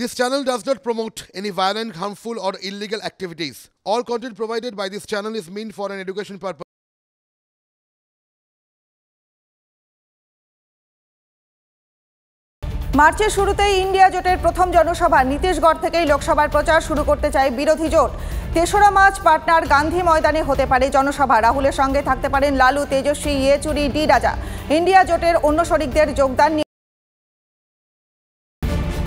This channel does not promote any violent, harmful, or illegal activities. All content provided by this channel is meant for an education purpose. মার্চের শুরুতেই India জোটের প্রথম জনসভা নীতিশগড় থেকেই লোকসভার প্রচার শুরু করতে চায় বিরোধী জোট। ৩রা মার্চ পাটনার গান্ধী ময়দানে হতে পারে জনসভা। রাহুলের সঙ্গে থাকতে পারেন লালু, তেজস্বী, ইয়েচুরি, ডি রাজা। ইন্ডিয়া জোটের অন্য শরিকদের যোগদান নিয়ে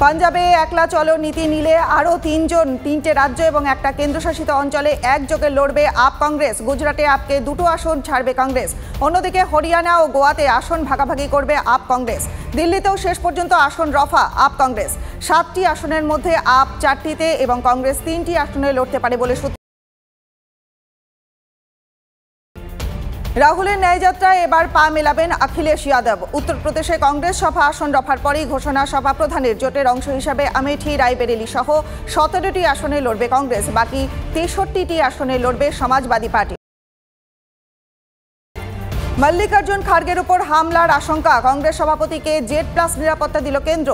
পাঞ্জাবে একলা চলো নীতি নিলে আরও 3টে রাজ্য এবং একটা কেন্দ্রশাসিত অঞ্চলে একযোগে লড়বে আপ কংগ্রেস। গুজরাটে আপকে 2টো আসন ছাড়বে কংগ্রেস। অন্যদিকে হরিয়ানা ও গোয়াতে আসন ভাগাভাগি করবে আপ কংগ্রেস। দিল্লিতেও শেষ পর্যন্ত আসন রফা আপ কংগ্রেস। 7টি আসনের মধ্যে আপ 4টিতে এবং কংগ্রেস 3টি আসনে লড়তে পারে বলে সূত্র। রাহুলের ন্যায়যাত্রায় এবার পা মেলাবেন অখিলেশ যাদব। উত্তরপ্রদেশে কংগ্রেস সভা আসন রফার পরেই ঘোষণা সভা প্রধানের। জোটের অংশ হিসাবে আমেঠি, রায়বেরেলি সহ 17টি আসনে লড়বে কংগ্রেস। বাকি 63টি আসনে লড়বে সমাজবাদী পার্টি। মল্লিকার্জুন খার্গের উপর হামলার আশঙ্কা। কংগ্রেস সভাপতিকে Z+ নিরাপত্তা দিল কেন্দ্র।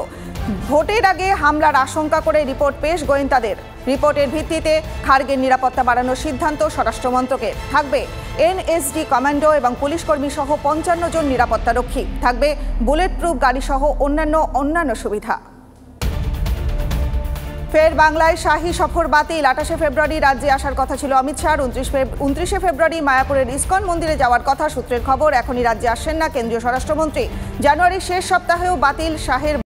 ভোটের আগে হামলার আশঙ্কা করে রিপোর্ট পেশ গোয়েন্দাদের। রিপোর্টের ভিত্তিতে খার্গের নিরাপত্তা বাড়ানোর সিদ্ধান্ত স্বরাষ্ট্র মন্ত্রকের। থাকবে NSD কমান্ডো এবং পুলিশকর্মী সহ 55 জন নিরাপত্তারক্ষী। থাকবে বুলেট প্রুফ গাড়ি সহ অন্যান্য সুবিধা। ফের বাংলায় শাহী সফর বাতিল। 28শে ফেব্রুয়ারি রাজ্যে আসার কথা ছিল অমিত শাহ। 29শে ফেব্রুয়ারি মায়াপুরের ইসকন মন্দিরে যাওয়ার কথা। সূত্রের খবর, এখনই রাজ্যে আসছেন না কেন্দ্রীয় স্বরাষ্ট্রমন্ত্রী। জানুয়ারির শেষ সপ্তাহেও বাতিল শাহের।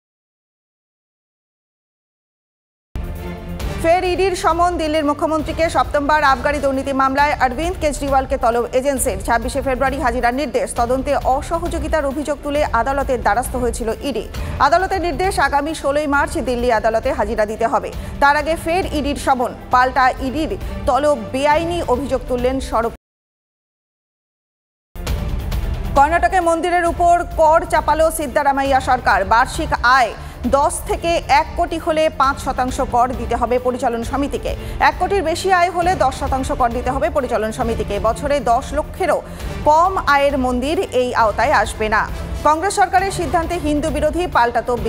ফের ইডির সমন দিল্লির মুখ্যমন্ত্রীকে। সপ্তমবার আবগারি দুর্নীতি মামলায় অরবিন্দ কেজরিওয়ালকে তলব এজেন্সির। 26শে ফেব্রুয়ারি হাজিরার নির্দেশ। তদন্তে অসহযোগিতার অভিযোগ তুলে আদালতের দ্বারস্থ হয়েছিল ইডি। আদালতের নির্দেশ, আগামী 16ই মার্চ দিল্লি আদালতে হাজিরা দিতে হবে। তার আগে ফের ইডির সমন। পাল্টা ইডির তলব বেআইনি অভিযোগ তুললেন সরব। কর্ণাটকে মন্দিরের উপর কর চাপালো সিদ্দারামাইয়া সরকার। বার্ষিক আয় 10 থেকে 1 কোটি হলে 5% কর দিতে হবে পরিচালন সমিতিকে। 1 কোটির বেশি আয় হলে 10% কর দিতে হবে পরিচালন সমিতিকে। বছরে 10 লক্ষেরও কম আয়ের মন্দির এই আওতায় আসবে না। কংগ্রেস সরকারের সিদ্ধান্তে হিন্দু বিরোধী পাল্টা তোপ।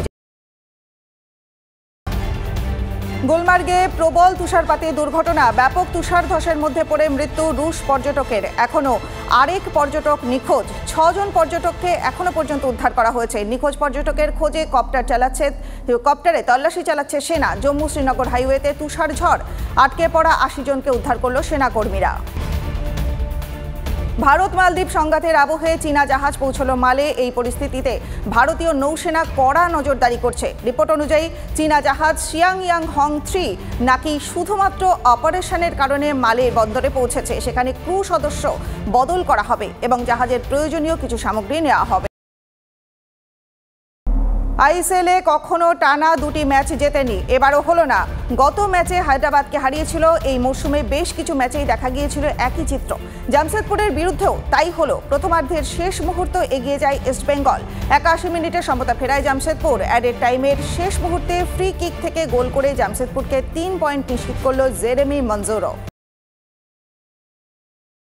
গুলমার্গে প্রবল তুষারপাতে দুর্ঘটনা। ব্যাপক তুষার ধসের মধ্যে পড়ে মৃত্যু রুশ পর্যটকের। এখনও আরেক পর্যটক নিখোঁজ। 6 জন পর্যটককে এখনো পর্যন্ত উদ্ধার করা হয়েছে। নিখোঁজ পর্যটকের খোঁজে কপ্টারে তল্লাশি চালাচ্ছে সেনা। জম্মু শ্রীনগর হাইওয়েতে তুষার ঝড়। আটকে পড়া 80 জনকে উদ্ধার করল সেনাকর্মীরা। ভারত মালদ্বীপ সংঘাতের আবহে চীনা জাহাজ পৌঁছল মালে। এই পরিস্থিতিতে ভারতীয় নৌসেনা কড়া নজরদারি করছে। রিপোর্ট অনুযায়ী চীনা জাহাজ শিয়াংয়াং হং 3 নাকি শুধুমাত্র অপারেশনের কারণে মালে বন্দরে পৌঁছেছে। সেখানে ক্রু সদস্য বদল করা হবে এবং জাহাজের প্রয়োজনীয় কিছু সামগ্রী নেওয়া হবে। আইএসএলে কখনো টানা 2টি ম্যাচ জেতেনি, এবারও হলো না। গত ম্যাচে হায়দ্রাবাদকে হারিয়েছিল। এই মৌসুমে বেশ কিছু ম্যাচেই দেখা গিয়েছিল একই চিত্র। জামশেদপুরের বিরুদ্ধেও তাই হলো। প্রথমার্ধের শেষ মুহূর্তে এগিয়ে যায় ইস্টবেঙ্গল। 81 মিনিটে সমতা ফেরায় জামশেদপুর। অ্যাডেড টাইমের শেষ মুহূর্তে ফ্রি কিক থেকে গোল করে জামশেদপুরকে 3 পয়েন্ট নিশ্চিত করল জেরেমি মঞ্জুরো।